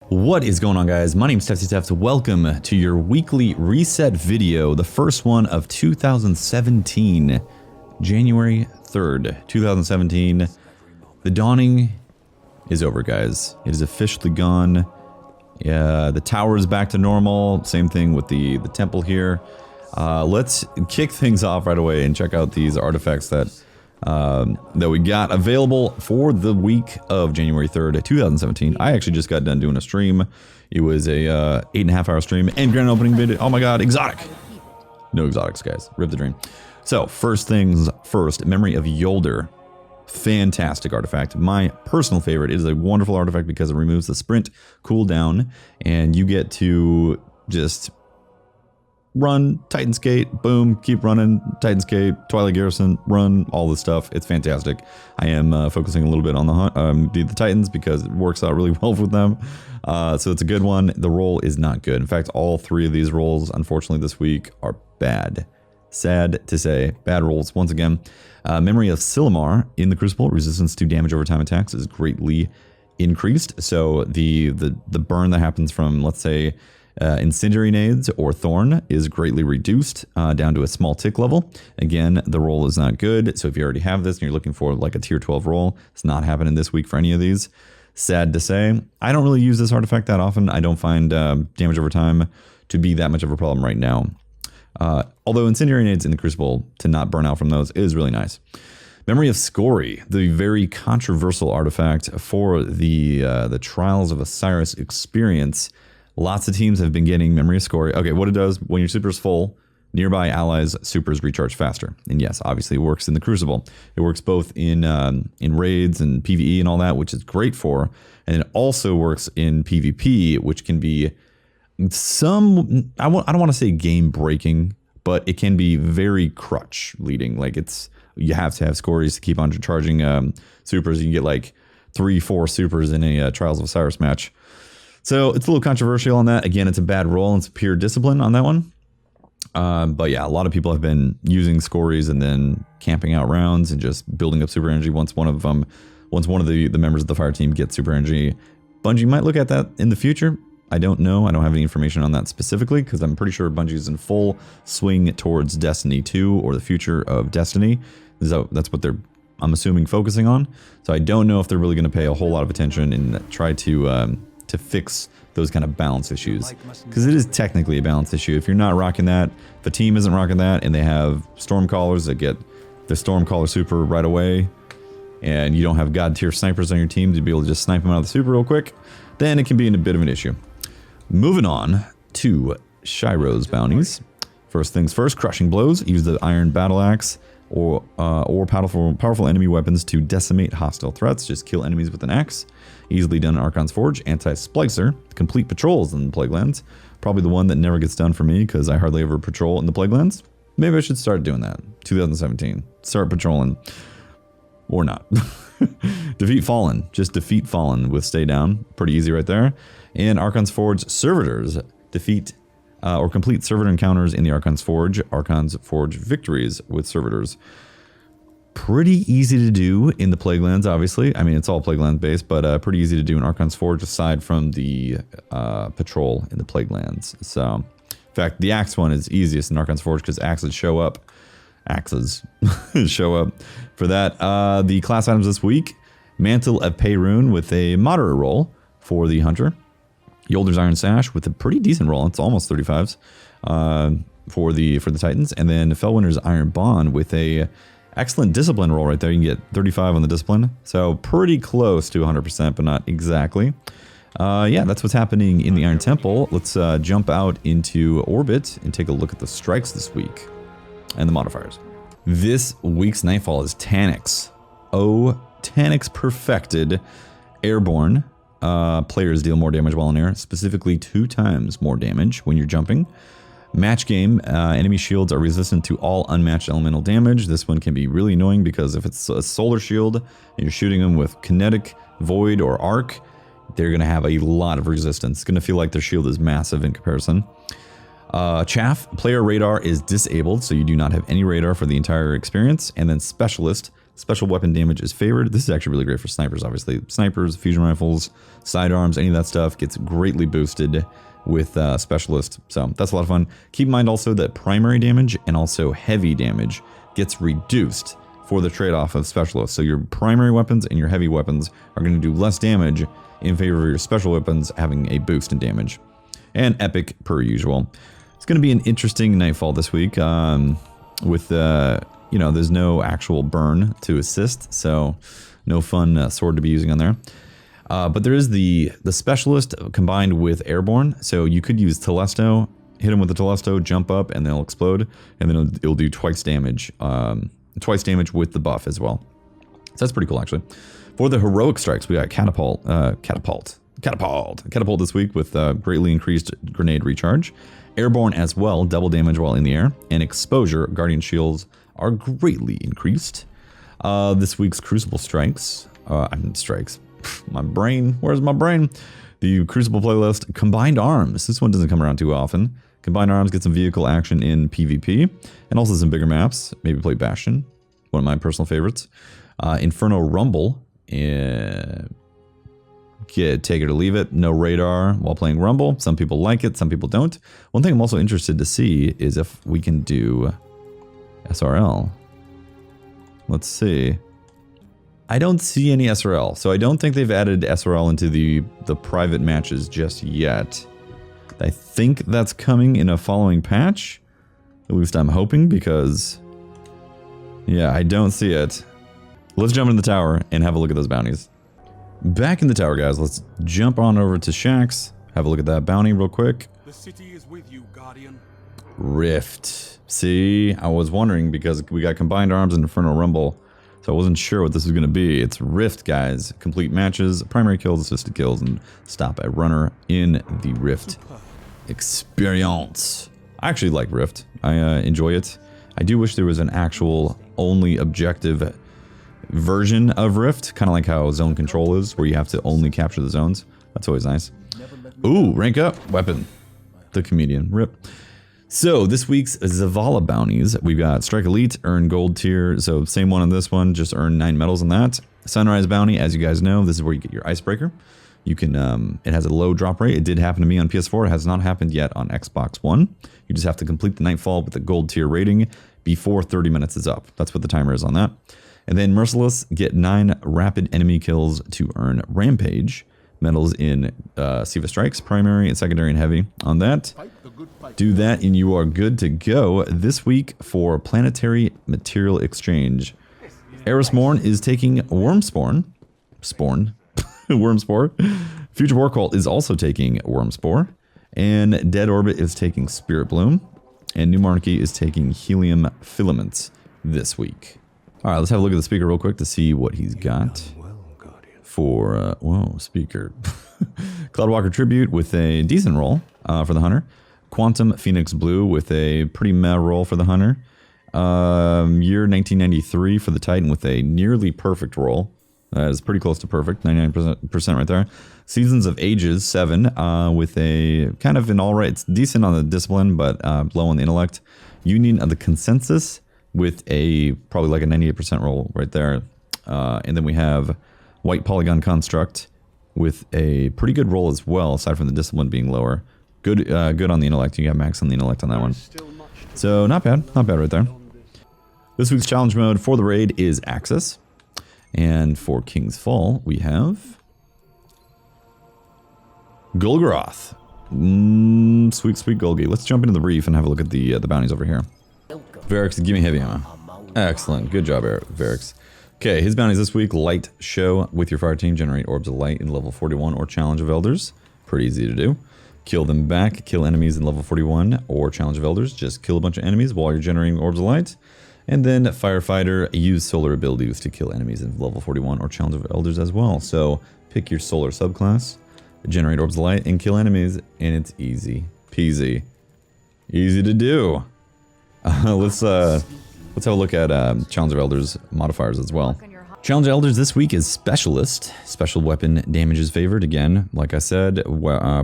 What is going on, guys? My name is Tefty. Welcome to your weekly reset video, the first one of 2017, January 3rd, 2017. The dawning is over, guys. It is officially gone. The tower is back to normal. Same thing with the temple here. Let's kick things off right away and check out these artifacts that we got available for the week of January 3rd, 2017. I actually just got done doing a stream. It was a 8.5 hour stream and grand opening video. Oh my god, exotic! No exotics, guys. Rip the dream. So, first things first, Memory of Yolder. Fantastic artifact. My personal favorite. It is a wonderful artifact because it removes the sprint cooldown and you get to just run, Titan Skate, boom, keep running, Titan Skate, Twilight Garrison, run, all this stuff. It's fantastic. I am focusing a little bit on the Titans because it works out really well with them. So it's a good one. The roll is not good. In fact, all three of these rolls, unfortunately, this week are bad. Sad to say. Bad rolls once again. Memory of Silmar in the Crucible. Resistance to damage over time attacks is greatly increased. So the burn that happens from, let's say, Incendiary Nades or Thorn is greatly reduced down to a small tick level. Again, the roll is not good, so if you already have this and you're looking for like a tier 12 roll, it's not happening this week for any of these. Sad to say. I don't really use this artifact that often. I don't find damage over time to be that much of a problem right now. Although Incendiary Nades in the Crucible to not burn out from those is really nice. Memory of Scory, the very controversial artifact for the Trials of Osiris experience. Lots of teams have been getting Memory of Scory. Okay, what it does, when your super is full, nearby allies' supers recharge faster. And yes, obviously it works in the Crucible. It works both in raids and PvE and all that, which is great for. And it also works in PvP, which can be some, I don't want to say game breaking, but it can be very crutch leading. Like you have to have Scories to keep on charging supers. You can get like 3-4 supers in a Trials of Osiris match. So it's a little controversial on that. Again, it's a bad roll and it's pure discipline on that one. But yeah, a lot of people have been using Scories and then camping out rounds and just building up super energy once one of the members of the fire team gets super energy. Bungie might look at that in the future. I don't know. I don't have any information on that specifically because I'm pretty sure Bungie is in full swing towards Destiny 2 or the future of Destiny. So that's what they're, I'm assuming, focusing on. So I don't know if they're really going to pay a whole lot of attention and try to fix those kind of balance issues, because it is technically a balance issue. If you're not rocking that, if a team isn't rocking that and they have Stormcallers that get the Stormcaller super right away and you don't have god tier snipers on your team to be able to just snipe them out of the super real quick, then it can be a bit of an issue. Moving on to Shiros Bounties. First things first, Crushing Blows. Use the Iron Battle Axe or powerful enemy weapons to decimate hostile threats. Just kill enemies with an axe. Easily done in Archon's Forge. Anti-Splicer. Complete patrols in the Plaguelands. Probably the one that never gets done for me because I hardly ever patrol in the Plaguelands. Maybe I should start doing that. 2017. Start patrolling. Or not. Defeat Fallen. Just defeat Fallen with Stay Down. Pretty easy right there. And Archon's Forge Servitors. Defeat or complete servitor encounters in the Archon's Forge. Archon's Forge victories with servitors. Pretty easy to do in the Plaguelands, obviously. I mean, it's all Plaguelands based, but pretty easy to do in Archon's Forge aside from the patrol in the Plaguelands. So, in fact, the axe one is easiest in Archon's Forge because axes show up. Axes show up for that. The class items this week: Mantle of Peyrune with a moderate roll for the Hunter. Yolder's Iron Sash with a pretty decent roll. It's almost 35s for the Titans. And then Fellwinter's Iron Bond with a excellent discipline roll right there. You can get 35 on the discipline. So pretty close to 100%, but not exactly. Yeah, that's what's happening in the Iron Temple. Let's jump out into orbit and take a look at the strikes this week and the modifiers. This week's Nightfall is Taniks. Oh, Taniks perfected. Airborne. Players deal more damage while in air, specifically 2 times more damage when you're jumping. Match game, enemy shields are resistant to all unmatched elemental damage. This one can be really annoying because if it's a solar shield and you're shooting them with kinetic, void, or arc, they're going to have a lot of resistance. It's going to feel like their shield is massive in comparison. Chaff, player radar is disabled, so you do not have any radar for the entire experience. And then Specialist, Special weapon damage is favored. This is actually really great for snipers, obviously. Snipers, fusion rifles, sidearms, any of that stuff gets greatly boosted with specialist. So that's a lot of fun. Keep in mind also that primary damage and also heavy damage gets reduced for the trade-off of specialist. So your primary weapons and your heavy weapons are going to do less damage in favor of your special weapons having a boost in damage. And epic per usual. It's going to be an interesting Nightfall this week with, you know, there's no actual burn to assist, so no fun sword to be using on there. But there is the specialist combined with airborne, so you could use Telesto, hit them with the Telesto, jump up, and they'll explode, and then it'll do twice damage with the buff as well. So that's pretty cool, actually. For the heroic strikes, we got catapult this week with greatly increased grenade recharge, airborne as well, double damage while in the air, and exposure. Guardian shields are greatly increased. This week's crucible strikes, my brain, where's my brain? The crucible playlist, combined arms. This one doesn't come around too often. Combined arms get some vehicle action in PvP, and also some bigger maps. Maybe play Bastion, one of my personal favorites. Inferno Rumble. Take it or leave it. No radar while playing Rumble. Some people like it, some people don't. One thing I'm also interested to see is if we can do SRL. Let's see. I don't see any SRL, so I don't think they've added SRL into the private matches just yet. I think that's coming in a following patch. At least I'm hoping, because yeah, I don't see it. Let's jump into the tower and have a look at those bounties. Back in the tower, guys. Let's jump on over to Shaxx. Have a look at that bounty real quick. The city is with you, Guardian. Rift. See, I was wondering because we got combined arms and Inferno Rumble, so I wasn't sure what this was going to be. It's Rift, guys. Complete matches, primary kills, assisted kills, and stop a runner in the Rift experience. I actually like Rift. I enjoy it. I do wish there was an actual only objective version of Rift, kind of like how zone control is, where you have to only capture the zones. That's always nice. Ooh, rank up weapon. The comedian. Rip. So this week's Zavala bounties, we've got Strike Elite, earn gold tier. So same one on this one, just earn 9 medals on that. Sunrise bounty, as you guys know, this is where you get your icebreaker. You can, it has a low drop rate. It did happen to me on PS4. It has not happened yet on Xbox One. You just have to complete the Nightfall with a gold tier rating before 30 minutes is up. That's what the timer is on that. And then Merciless, get 9 rapid enemy kills to earn Rampage medals in Siva Strikes, primary and secondary and heavy on that. Do that and you are good to go. This week for Planetary Material Exchange, Erismorn is taking Wormspore. Future War Cult is also taking Wormspore. And Dead Orbit is taking Spirit Bloom. And New Monarchy is taking Helium Filaments this week. All right, let's have a look at the speaker real quick to see what he's got for, whoa, speaker. Cloudwalker Tribute with a decent roll for the Hunter. Quantum Phoenix Blue with a pretty meh roll for the Hunter. Year 1993 for the Titan with a nearly perfect roll. That is pretty close to perfect, 99% right there. Seasons of Ages 7 with a kind of an alright, it's decent on the discipline, but low on the intellect. Union of the Consensus with a probably like a 98% roll right there. And then we have White Polygon Construct with a pretty good roll as well, aside from the discipline being lower. Good good on the intellect. You got max on the intellect on that one. So not bad right there. This week's challenge mode for the raid is Access. And for King's Fall, we have Golgoroth. Sweet, sweet Golgi. Let's jump into the reef and have a look at the bounties over here. Varix, give me heavy ammo. Excellent. Good job, Varix. Okay, his bounties this week. Light Show with your fire team. Generate orbs of light in level 41 or Challenge of Elders. Pretty easy to do. Kill them back. Kill enemies in level 41 or Challenge of Elders. Just kill a bunch of enemies while you're generating orbs of light. And then Firefighter, use solar abilities to kill enemies in level 41 or Challenge of Elders as well. So pick your solar subclass, generate orbs of light, and kill enemies, and it's easy peasy. Easy to do. Let's have a look at Challenge of Elders modifiers as well. Challenge of Elders this week is Specialist. Special weapon damage is favored. Again, like I said,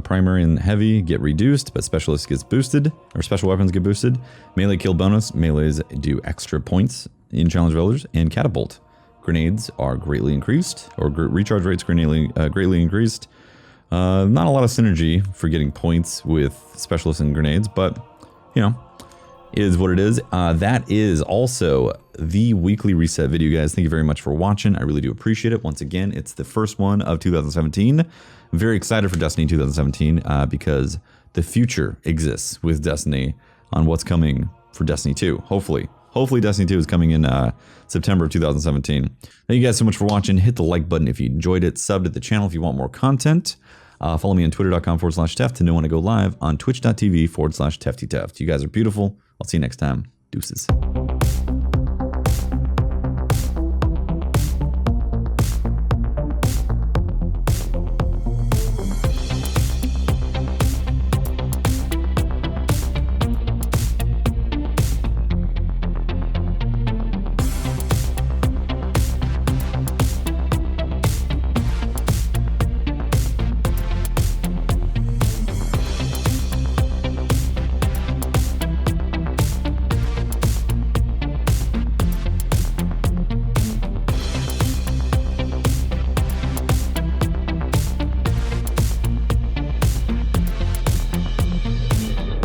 primary and heavy get reduced, but Specialist gets boosted, or special weapons get boosted. Melee kill bonus. Melees do extra points in Challenge of Elders. And Catapult. grenades are greatly increased, or recharge rates greatly increased. Not a lot of synergy for getting points with specialists and grenades, but, you know, is what it is. That is also the weekly reset video, guys. Thank you very much for watching. I really do appreciate it. Once again, it's the first one of 2017. I'm very excited for Destiny 2017 because the future exists with Destiny on what's coming for Destiny 2. Hopefully Destiny 2 is coming in September of 2017. Thank you guys so much for watching. Hit the like button if you enjoyed it. Sub to the channel if you want more content. Follow me on twitter.com/Teft to know when I go live on twitch.tv/TeftyTeft. You guys are beautiful. I'll see you next time. Deuces.